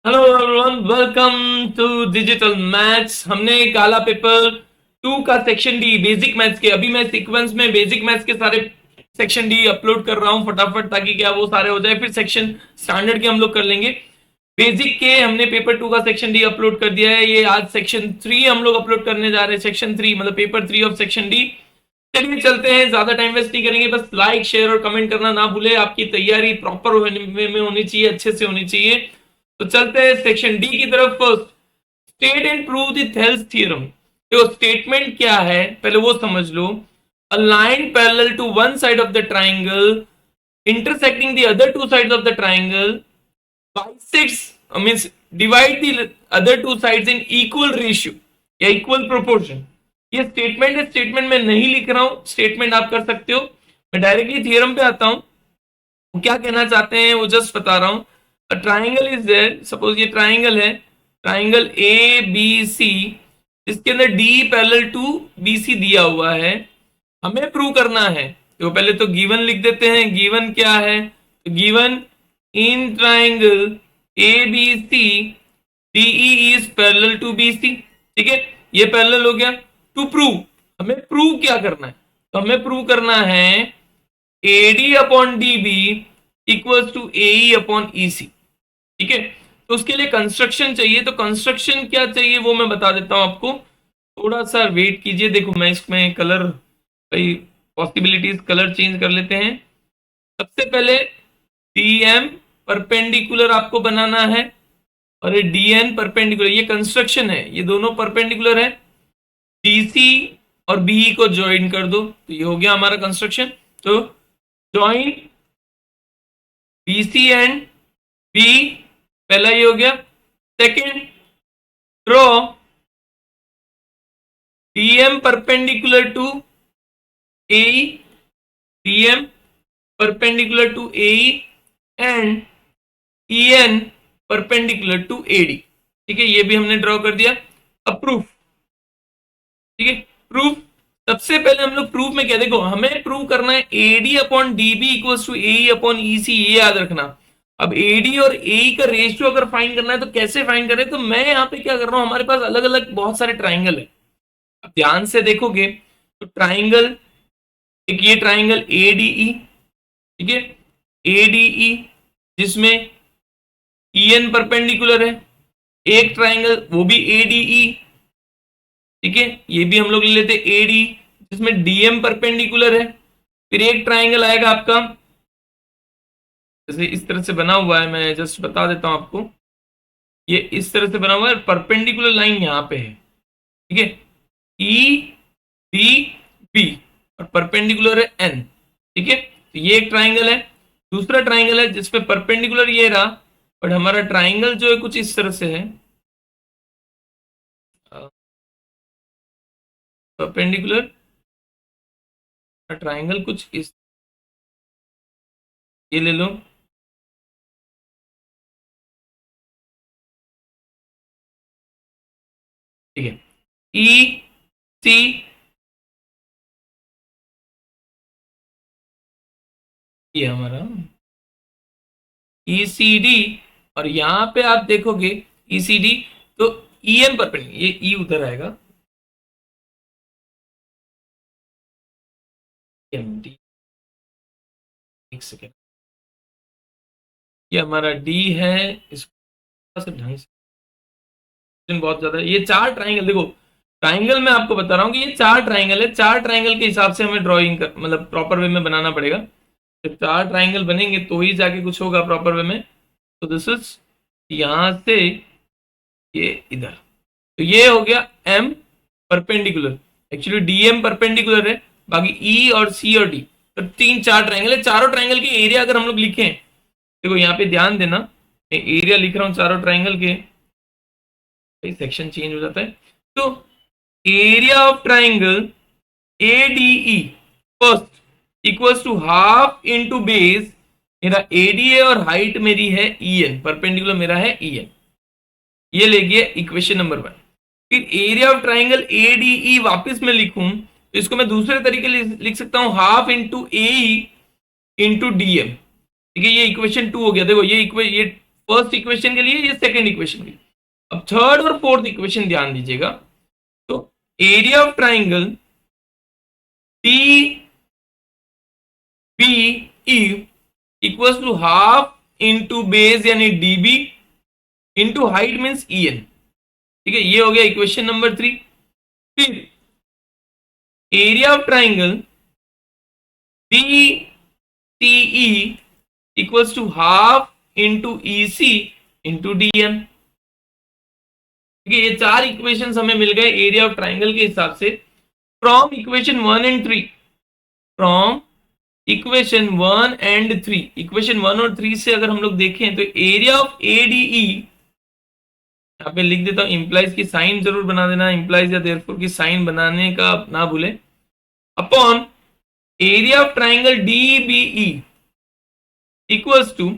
Hello everyone, welcome to digital maths. हमने काला paper 2 का सेक्शन डी बेसिक मैथ्स के, अभी मैं सीक्वेंस में बेसिक मैथ्स के सारे सेक्शन डी अपलोड कर रहा हूं फटाफट, ताकि क्या वो सारे हो जाए, फिर सेक्शन स्टैंडर्ड के हम लोग कर लेंगे। बेसिक के हमने पेपर 2 का सेक्शन डी अपलोड कर दिया है। ये आज सेक्शन 3 हम लोग अपलोड करने जा रहे हैं। सेक्शन 3 मतलब पेपर 3 ऑफ सेक्शन डी। चलिए चलते हैं, ज्यादा टाइम वेस्ट नहीं करेंगे। बस लाइक शेयर और कमेंट करना ना भूले। आपकी तैयारी प्रॉपर वे में होनी चाहिए, अच्छे से होनी चाहिए। तो चलते हैं सेक्शन डी की तरफ। First, state and prove the Thales theorem. देखो स्टेटमेंट क्या है पहले वो समझ लो। A line parallel to one side of the triangle intersecting the other two sides of the triangle bisects means divide the other two sides in equal ratio या equal proportion. ये statement है, statement में नहीं लिख रहा हूं, statement आप कर सकते हो। मैं डायरेक्टली थियरम पे आता हूं। वो क्या कहना चाहते हैं वो जस्ट बता रहा हूं। A triangle is there, suppose ये ट्राइंगल है, ट्राइंगल ए बी सी, इसके अंदर D parallel to B C दिया हुआ है। हमें प्रूव करना है तो पहले तो गिवन लिख देते हैं। गिवन क्या है? तो given in triangle A B C DE is parallel to B C. ठीक है, ये पैरेलल हो गया। टू प्रूव, हमें प्रूव क्या करना है? तो हमें प्रूव करना है AD upon DB equals to AE upon EC. ठीक है, तो उसके लिए कंस्ट्रक्शन चाहिए। तो कंस्ट्रक्शन क्या चाहिए वो मैं बता देता हूं आपको। थोड़ा सा वेट कीजिए। देखो मैं इसमें कलर, कई पॉसिबिलिटीज, कलर चेंज कर लेते हैं। सबसे पहले डीएम परपेंडिकुलर आपको बनाना है और ये डीएन परपेंडिकुलर, ये कंस्ट्रक्शन है, ये दोनों परपेंडिकुलर है। डीसी और बीई को ज्वाइन कर दो, तो ये हो गया हमारा कंस्ट्रक्शन। तो ज्वाइन BC एंड B, पहला ये हो गया। Second, draw DM perpendicular to AE, DM perpendicular to AE and EN perpendicular to AD। ठीक है, ये भी हमने ड्रॉ कर दिया। अब प्रूफ। ठीक है, प्रूफ सबसे पहले हम लोग प्रूफ में क्या, देखो हमें प्रूव करना है AD upon DB equals to AE upon EC, ये याद रखना। अब AD और AE का रेशियो अगर फाइंड करना है तो कैसे फाइंड करें? तो मैं यहाँ पे क्या कर रहा हूँ, हमारे पास अलग अलग बहुत सारे ट्राइंगल है। अब ध्यान से देखोगे तो ट्राइंगल, एक ये ट्राइंगल ADE, ठीक है, ADE जिसमें EN परपेंडिकुलर है। एक ट्राइंगल वो भी ADE, ठीक है, ये भी हम लोग ले लेते AD जिसमें DM परपेंडिकुलर है। फिर एक ट्राइंगल आएगा आपका, जैसे इस तरह से बना हुआ है, मैं जस्ट बता देता हूं आपको। ये इस तरह से बना हुआ है, परपेंडिकुलर लाइन यहाँ पे है। ठीक है, ई डी बी और परपेंडिकुलर है एन। ठीक है, तो ये एक ट्राइंगल है। दूसरा ट्राइंगल है जिसपे परपेंडिकुलर ये रहा, बट हमारा ट्राइंगल जो है कुछ इस तरह से है, परपेंडिकुलर ट्राइंगल कुछ इस, ये ले लो। ठीक है, ई सी, ये हमारा ECD, और यहां पे आप देखोगे ECD तो EM परपेंडिकुलर, ये E उधर आएगा, MD, एक सेकेंड, ये हमारा D है। इसको ढंग से, बहुत ज्यादा ये चार ट्राइंगल, देखो ट्राइंगल मैं आपको बता रहा हूँ कि ये चार ट्राइंगल है। चार ट्राइंगल के हिसाब से हमें ड्राइंग कर, मतलब प्रॉपर वे में बनाना पड़ेगा। तो चार ट्राइंगल बनेंगे तो ही जाके कुछ होगा प्रॉपर वे में। तो दिस इज, यहां से ये इधर, तो ये हो गया M perpendicular. Actually DM perpendicular है, बाकी E और C और D, तो तीन चार ट्राइंगल है। चारों ट्राइंगल के एरिया अगर हम लोग लिखें, देखो यहाँ पे ध्यान देना, मैं एरिया लिख रहा हूँ चारों ट्राइंगल के, सेक्शन चेंज हो जाता है। तो area of triangle ADE first equals to half into base, मेरा ADA और हाइट मेरी है EN, परपेंडिकुलर मेरा है EN। ये ले गया इक्वेशन नंबर 1। फिर एरिया ऑफ ट्राइंगल ADE वापस में लिखूं तो इसको मैं दूसरे तरीके लिख सकता हूं, half into AE into DM। ठीक है, ये इक्वेशन 2 हो गया। देखो ये फर्स्ट इक्वेशन के लिए, ये सेकंड इक्वेशन के लिए। अब थर्ड और फोर्थ इक्वेशन ध्यान दीजिएगा। तो area of triangle T B E equals to half into base यानी DB into height means E N. ठीक है, ये हो गया इक्वेशन नंबर 3। फिर area of triangle D T E equals to half into E C into D M. ठीक है, ये चार इक्वेशंस हमें मिल गए एरिया ऑफ ट्राइंगल के हिसाब से from equation 1 and 3। From equation 1 and 3, equation 1 और 3 से अगर हम लोग देखें तो एरिया ऑफ एडीई, यहाँ पे लिख देता हूं, इंप्लाइज की साइन जरूर बना देना, इंप्लाइज या देयरफॉर की साइन बनाने का ना भूले, upon area of triangle DBE equals to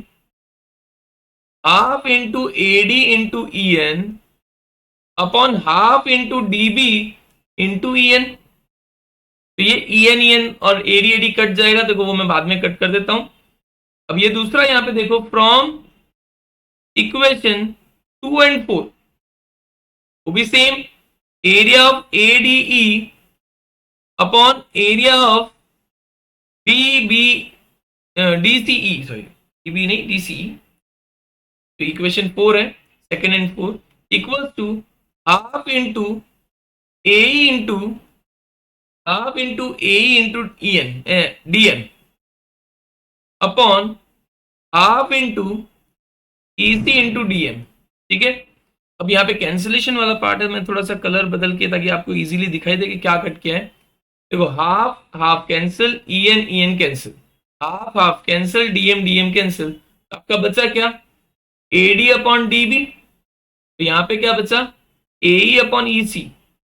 half into AD into E N upon half into DB into E N. तो ये ई एन और एडी एडी कट जाएगा, देखो वो मैं बाद में कट कर देता हूं। अब ये दूसरा यहां पे देखो, फ्रॉम इक्वेशन 2 एंड 4, वो भी same, area of ADE upon area of DB DCE, sorry DB नहीं डीसीई, तो इक्वेशन 4 है, second and 4 equals to half into A into half into A into E N D N upon half into E C into D M. ठीक है, अब यहाँ पे cancellation वाला part है, मैं थोड़ा सा कलर बदल के ताकि आपको इजीली दिखाई दे कि क्या कट किया है। देखो half half cancel, E N cancel, half half cancel, D M cancel, आपका बचा क्या, A D upon D B. तो यहाँ पे क्या बचा, ए अपॉन ई सी।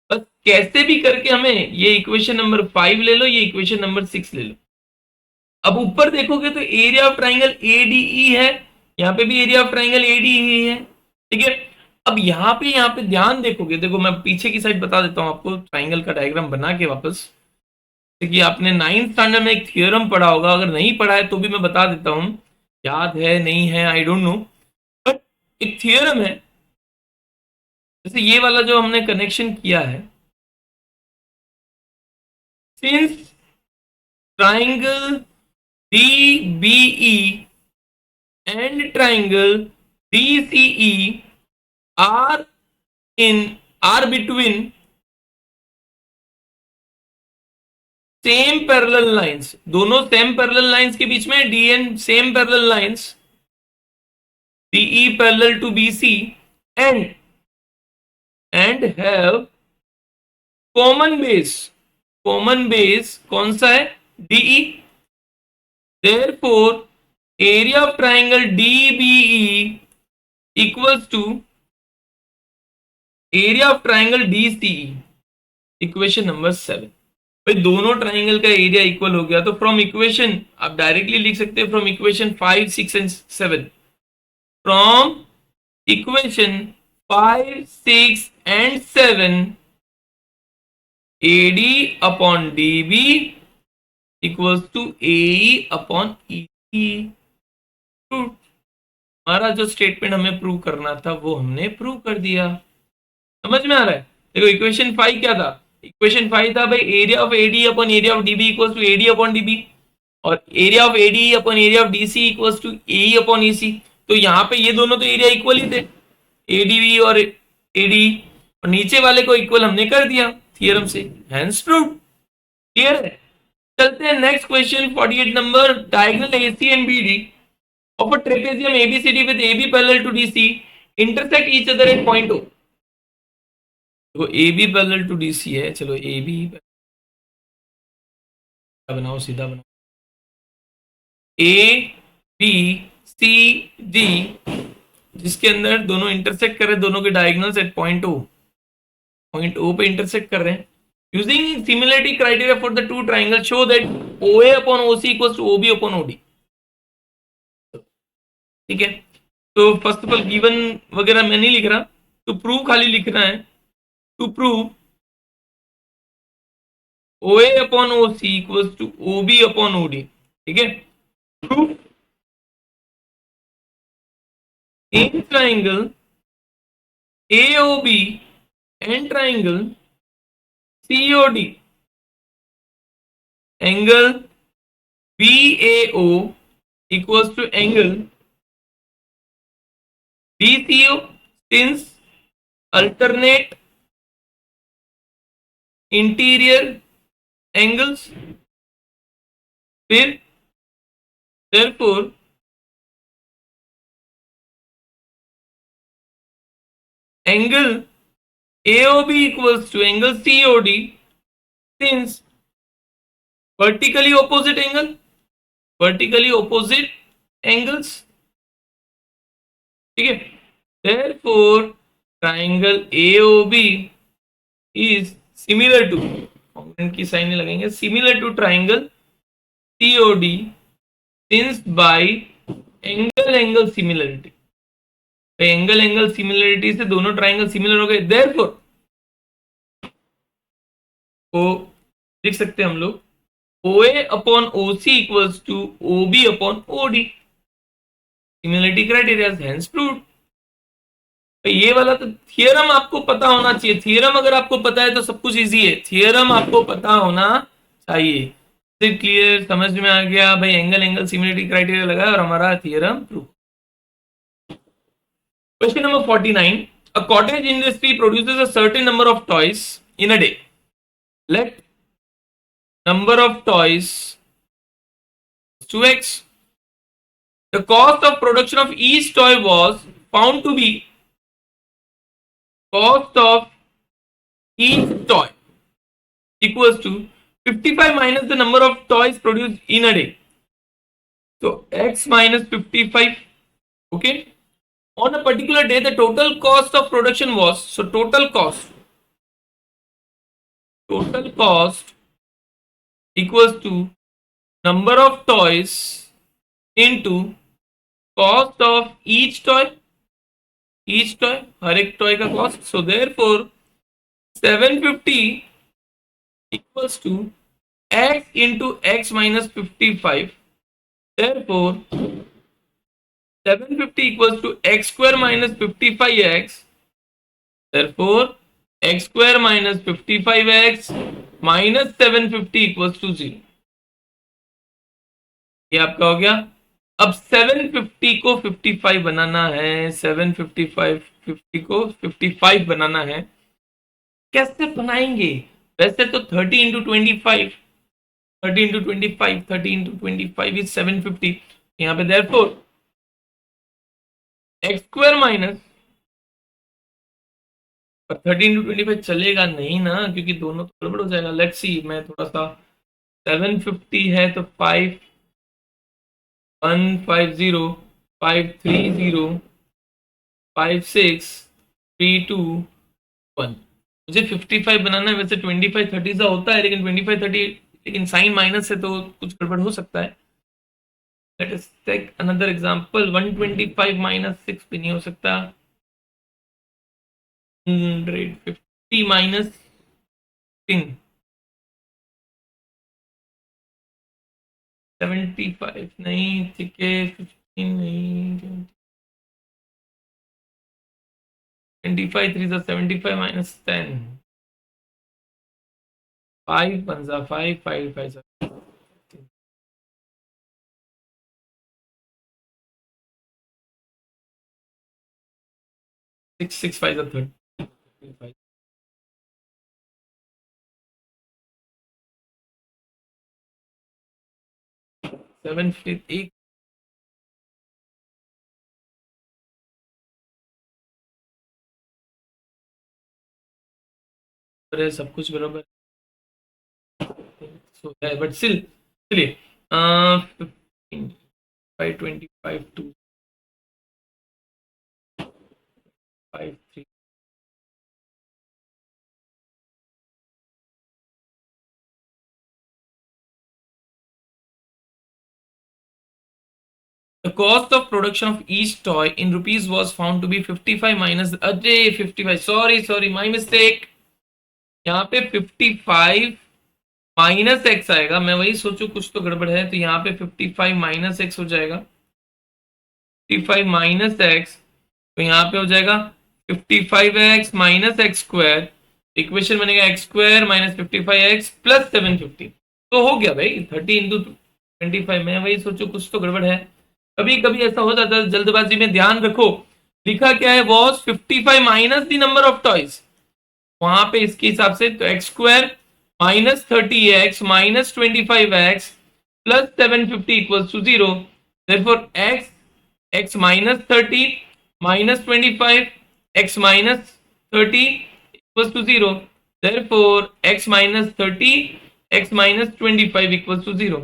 बस कैसे भी करके हमें ये इक्वेशन नंबर 5 ले लो, ये इक्वेशन नंबर 6 ले लो। अब ऊपर देखोगे तो एरिया ऑफ ट्राइंगल एडीई है, यहाँ पे भी एरिया ऑफ ट्राइंगल एडीई है। ठीक है, अब यहाँ पे ध्यान देखोगे, देखो मैं पीछे की साइड बता देता हूँ आपको ट्राइंगल का डायग्राम बना के वापस। देखिए आपने 9th स्टैंडर्ड में एक थ्योरम पढ़ा होगा, अगर नहीं पढ़ा है तो भी मैं बता देता हूँ, याद है नहीं है आई डोंट नो, बट एक थ्योरम है। जैसे ये वाला जो हमने कनेक्शन किया है, since triangle DBE and triangle DCE are between same parallel lines, दोनों सेम पैरेलल लाइंस के बीच में DN same parallel lines, DE parallel to BC and have common base. Common base कौन सा है, DE। Therefore, area of triangle DBE equals to area of triangle DCE, equation number 7। भाई दोनों triangle का area equal हो गया, तो from equation आप डायरेक्टली लिख सकते हैं, from equation 5, 6 and 7, from equation 5, 6 and 7 AD upon DB equals to AE upon EE। हमारा जो स्टेटमेंट हमें प्रूव करना था वो हमने प्रूव कर दिया। समझ में आ रहा है? देखो इक्वेशन 5 क्या था, इक्वेशन 5 था भाई area of AD upon area of DB equals to AD upon DB, और area of AD upon area of DC equals to AE upon EC। तो यहाँ पे ये दोनों तो एरिया इक्वल ही थे, ADB और AD, और नीचे वाले को इक्वल हमने कर दिया थियरम से, हेंस प्रूव। क्लियर है? चलते हैं next question 48 number, diagonal AC and BD of a trapezium ABCD with AB parallel to DC intersect each other at point O। देखो AB parallel to DC है, चलो AB बनाओ, सीधा बनाओ, ABCD जिसके अंदर दोनों इंटरसेक्ट कर रहे हैं, दोनों के diagonals at point O, point O पे इंटरसेक्ट कर रहे हैं। Using similarity criteria for the two triangle show that OA upon OC equals to OB upon OD। ठीक है, तो फर्स्ट ऑफ ऑल गिवन वगैरह मैं नहीं लिख रहा, तो प्रूव खाली लिखना है, to prove OA upon OC equals to OB upon OD। ठीक है, prove in triangle AOB and triangle COD, angle BAO equals to angle BCO, since alternate interior angles, फिर therefore angle AOB equals to angle COD, since vertically opposite angles, ठीक है। therefore triangle AOB is similar to, congruent की sign नहीं लगेंगे, similar to triangle COD, since by angle similarity, angle similarity से दोनों triangle similar हो गए, therefore को लिख सकते हैं हम लोग OA upon OC equals to OB upon OD, similarity criteria hence proved. ये वाला तो थियरम आपको पता होना चाहिए, थियरम अगर आपको पता है तो सब कुछ इजी है, थियरम आपको पता होना चाहिए। सिर्फ क्लियर समझ में आ गया भाई, एंगल सिमिलरिटी क्राइटेरिया लगा और हमारा theorem prove. Question number 49. A cottage industry produces a certain number of toys in a day. Let number of toys 2x. The cost of production of each toy was found to be cost of each toy equals to 55 minus the number of toys produced in a day. So x minus 55. Okay. On a particular day, the total cost of production was, so total cost equals to number of toys into cost of each toy, हर एक toy का cost. So therefore 750 equals to x into x minus 55. Therefore 750 equals to x square minus 55x. Therefore x square minus 55x minus 750 equals to 0. ये आपका हो गया। अब 750 को 55 बनाना है, 750 को 55 बनाना है, कैसे बनाएंगे? वैसे तो 30 इंटू 25, 30 इंटू 25, 30 इंटू 25 इज 750। यहाँ पे therefore x square minus 30 into 25 चलेगा नहीं ना, क्योंकि दोनों तो गड़बड़ हो जाएगा। लेट्स सी, मैं थोड़ा सा 750 है तो 5 150 530 56 321। मुझे 55 बनाना है, वैसे 25 30 सा होता है, लेकिन 25 30 लेकिन साइन माइनस है तो कुछ गड़बड़ हो सकता है। Let us take another example. 125 minus 6 भी नहीं हो सकता, 150 माइनस 10 75 नहीं, ठीक है 15 नहीं, 25 3 75 माइनस 10, 5 1 5 5 5 6 6 5 30 7 1 सब कुछ बराबर है, बट स्टिल चलिए 15 525 2 5 3 The cost of production of each toy in rupees was found to be 55 minus, अरे 55, sorry my mistake, यहाँ पे 55 माइनस एक्स आएगा। मैं वही सोचू कुछ तो गड़बड़ है, तो यहाँ पे 55 माइनस एक्स हो जाएगा, 55 माइनस एक्स तो यहाँ पे हो जाएगा 55x minus X square, equation बनेगा X square minus 55x plus 750। तो हो गया भाई 30 इंटू 25। मैं वही सोचू कुछ तो गड़बड़ है, कभी कभी ऐसा हो जाता है जल्दबाजी में। ध्यान रखो लिखा क्या है, was 55 minus the number of toys, वहां पे इसके हिसाब से तो x square minus 30x minus 25x plus 750 equals to 0। therefore x minus 30 minus 25 x minus 30 equals to 0। therefore x minus 30 x minus 25 equals to 0।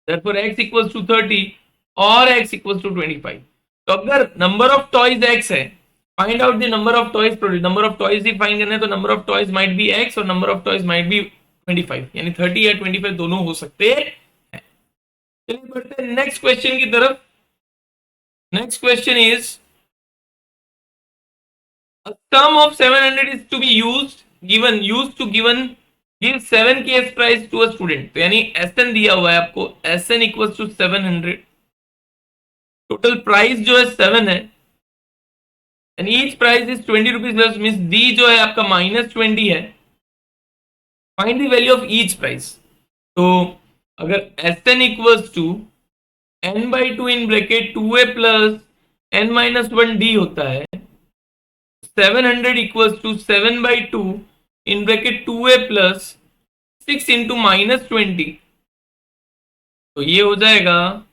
therefore x equals to 30 और x equals to 25। तो अगर number of toys x है, find out the number of toys produce, number of toys he find करना है, तो number of toys might be x और number of toys might be 25, यानी 30 या 25 दोनों हो सकते हैं। चलिए बढ़ते हैं नेक्स्ट क्वेश्चन की तरफ। Next question is a sum of 700 is to be used to give 7 cash prize to a student। तो यानी SN दिया हुआ है आपको, SN equals to 700, total price जो है 7 है, and each price is 20 rupees less, means D जो है आपका माइनस 20 है। Find the value of each price. तो अगर SN equals to n by 2 in bracket 2a plus n minus 1 D होता है, 700 equals to 7 by 2 in bracket 2a plus 6 into minus 20। तो ये हो जाएगा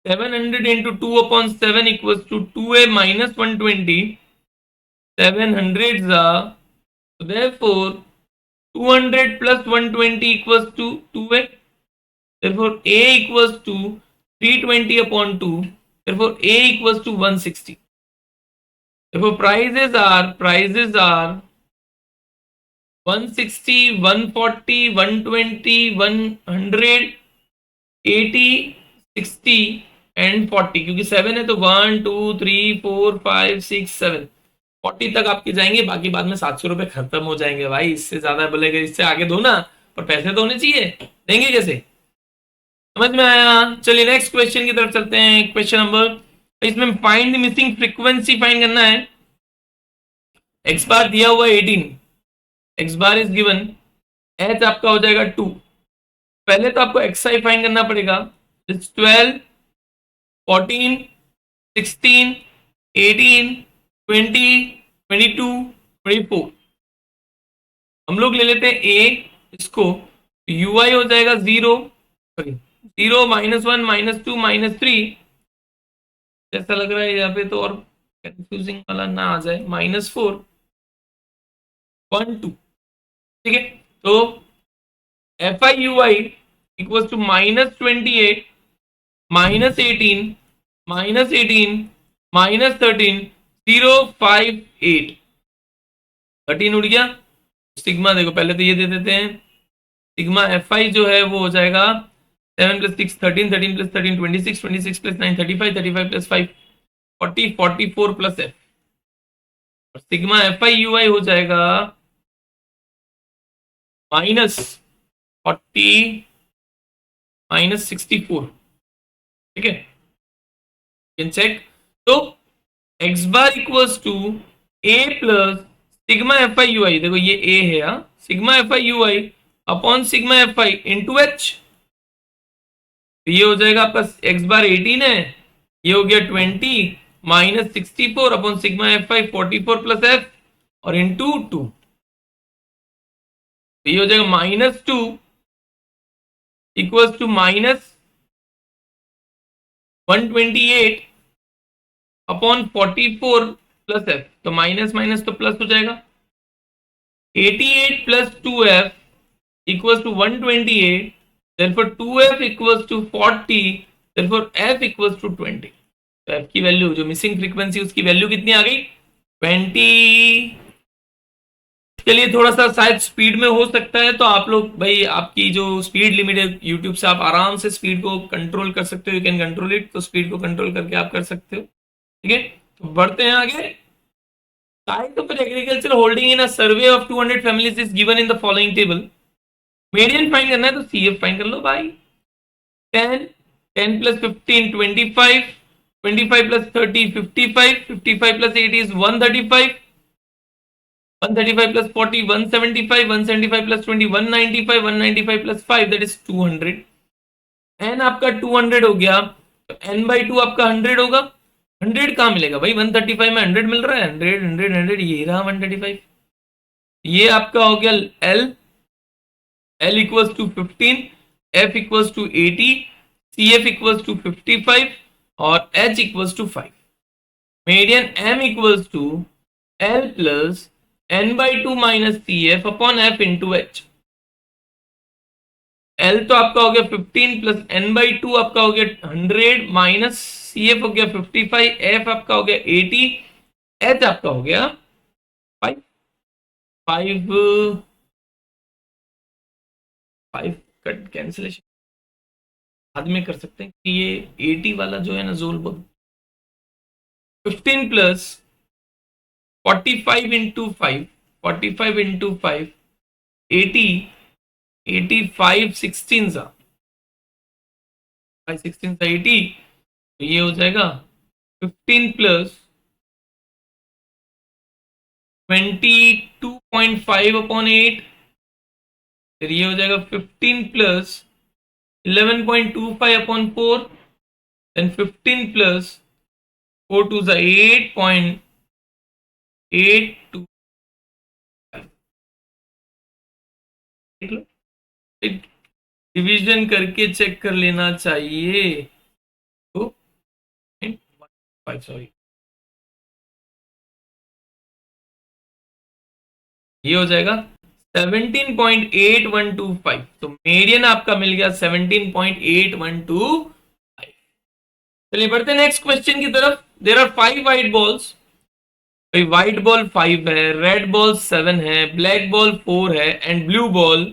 700 into 2 upon 7 equals to 2a minus 120। 700 so therefore 200 plus 120 equals to 2a। therefore a equals to 320 upon 2। therefore a equals to 160। therefore prices are 160, 140, 120, 100, 80, 60 and 40, क्योंकि 7 है तो 1 2 3 4 5 6 7 40 तक आपके जाएंगे, बाकी बाद में 700 रुपए खत्म हो जाएंगे भाई। इससे ज्यादा बोलेगा इससे आगे दो ना, पर पैसे तो होने चाहिए, देंगे कैसे? समझ में आया? चलिए नेक्स्ट क्वेश्चन की तरफ चलते हैं। क्वेश्चन नंबर, इसमें find the missing frequency find करना है। एक्स बार दिया हुआ 18, x bar is given, H आपका हो जाएगा 2। पहले तो आपको एक्स आई फाइंड करना पड़ेगा, 12 14 16 18 20 22 24। हम लोग ले लेते हैं ए, इसको यू आई हो जाएगा 0 0 -1 -2 -3। जैसा लग रहा है यहाँ पे तो और कंफ्यूजिंग वाला ना आ जाए, -4 1 2। ठीक है, तो F I U I equal to -28 -18 -18 -13 0 5 8। 13 उड़ गया। सिग्मा देखो पहले तो ये दे देते हैं, सिग्मा एफ आई जो है वो हो जाएगा 7 + 6 13 13 + 13 26 26 + 9 35 35 + 5 40 44 प्लस एफ, और sigma F I U I हो जाएगा -40 -64। ठीक है, कैन चेक। तो X bar equals to A plus sigma F I U I, देखो ये ए है, हाँ, sigma F I U I upon sigma F I into H. ये हो जाएगा आपका एक्स बार 18 है, ये हो गया 20 -64 अपॉन sigma F I 44 plus F और इंटू 2। तो ये हो जाएगा -2 equals to -128 upon 44 plus F. तो माइनस माइनस तो प्लस हो जाएगा, 88 plus 2f equals to 128। therefore 2f equals to 40, therefore f equals to 20। तो f की वैल्यू जो मिसिंग फ्रीक्वेंसी उसकी वैल्यू कितनी आ गई? 20। चलिए थोड़ा सा शायद स्पीड में हो सकता है, तो आप लोग भाई आपकी जो स्पीड लिमिट है यूट्यूब से आप आराम से स्पीड को कंट्रोल कर सकते हो, यू कैन कंट्रोल इट। तो स्पीड को कंट्रोल करके आप कर सकते हो। ठीक है, तो बढ़ते हैं आगे। Size of an agriculture holding in a survey of 200 families is given in the following table। Median find करना है तो CF फाइंड कर लो भाई। 10 10 + 15 25 25 plus 30, 55. 55 plus 80 is 135. 135 plus 40, 175. 175 plus 20, 195. 195 plus 5, that is 200. n आपका 200 हो गया, तो n by 2 आपका 100 होगा। 100 कहाँ मिलेगा भाई, 135 में 100 मिल रहा है, 100 100 100, ये रहा 135। ये आपका हो गया l, l equals to 15, f equals to 80, cf equals to 55 और h equals to 5। Median m equals to l plus n by 2 minus cf upon f into h। L तो आपका हो गया 15 प्लस n by 2 आपका हो गया 100 minus CF हो गया 55, F आपका हो गया 80, H आपका हो गया 5 5 5 कट कैंसिलेशन बाद में कर सकते हैं कि ये 80 वाला जो है ना जोल बोल 15 प्लस 45 इंटू 5, 45 इंटू 5 80, 85 16 सा 16 सा 80, तो ये हो जाएगा 15 प्लस 22.5 अपॉन 8, फिर ये हो जाएगा 15 plus 11.25 upon 4, then 15 plus 4 to 8.82। देख लो, डिवीजन करके चेक कर लेना चाहिए। तो 5 सॉरी, ये हो जाएगा 17.8125। तो मीडियन आपका मिल गया 17.8125। चलिए बढ़ते नेक्स्ट क्वेश्चन की तरफ। There are 5 white balls. White ball 5 है, रेड बॉल 7 है, ब्लैक बॉल 4 है एंड ब्लू बॉल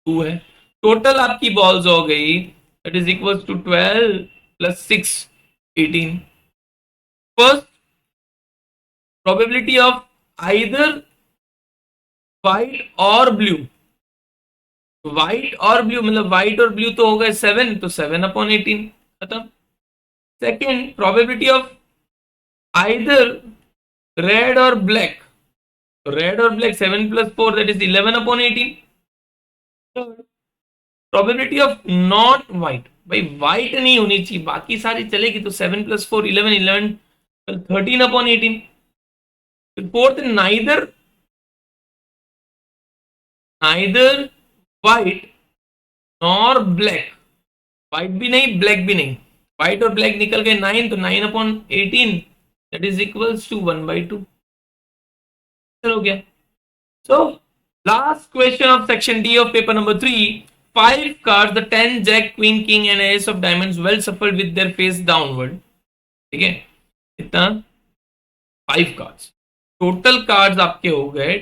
2 है। टोटल आपकी बॉल्स हो गई that is equals to 12 plus 6 18। First probability of either white और ब्लू, व्हाइट और ब्लू मतलब व्हाइट और ब्लू तो हो गए 7, तो 7 अपॉन 18 खत्म। Second probability of either red और ब्लैक, तो रेड और black 7 plus 4 that is 11 upon 18। Probability of not white, भाई व्हाइट नहीं होनी चाहिए बाकी सारी चलेगी, तो 7 plus 4 11 11 13 upon 18। Fourth neither white nor black, white भी नहीं ब्लैक भी नहीं, व्हाइट और ब्लैक निकल गए 9, तो 9 upon 18 that is equals to 1/2। हो गया। So last question of section D of paper number 3। 5 cards, the 10 jack queen king and ace of diamonds well shuffled with their face downward। ठीक है, इतना 5 cards, total cards आपके हो गए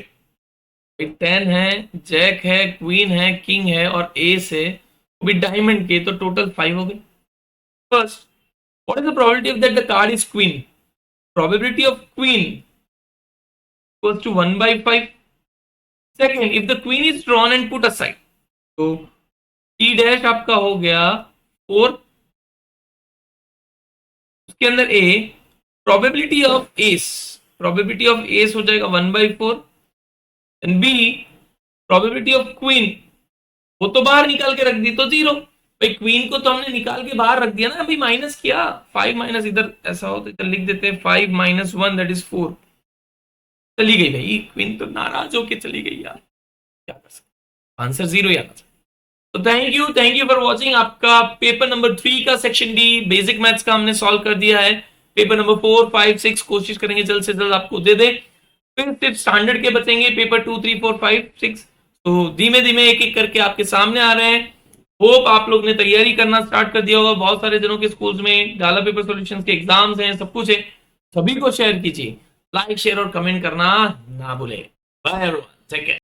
10 है, Jack है, क्वीन है, किंग है और एस है, वो भी डायमंड के, तो टोटल 5 हो गए। First, what is the probability of that the card is queen? Probability of queen equals to 1/5। Second, if the queen is drawn and put aside, तो टी डैश आपका हो गया 4, उसके अंदर A probability of ace, probability of ace हो जाएगा 1/4 and B probability of queen, वो तो बाहर निकाल के रख दी तो 0। भाई क्वीन को तो हमने निकाल के बाहर रख दिया ना, अभी माइनस किया 5 माइनस, इधर ऐसा हो तो इधर लिख देते हैं 5 माइनस 1 दैट इज 4। चली गई भाई क्वीन, तो नाराज होके चली गई यार, क्या कर सकते, आंसर 0 ही आना चाहिए। तो थैंक यू फॉर वॉचिंग। आपका पेपर नंबर 3 का सेक्शन डी बेसिक मैथ्स का हमने सॉल्व कर दिया है। पेपर नंबर 4 5 6 कोशिश करेंगे जल्द से जल्द आपको दे दे, फिर सिर्फ स्टैंडर्ड के बचेंगे पेपर 2 3 4 5 6, तो धीमे धीमे एक एक करके आपके सामने आ रहे हैं। होप आप लोग ने तैयारी करना स्टार्ट कर दिया होगा, बहुत सारे जनों के स्कूल्स में गाला पेपर सॉल्यूशंस के एग्जाम्स हैं, सब कुछ है, सभी को शेयर कीजिए, लाइक शेयर और कमेंट करना ना भूले। Bye everyone, take care.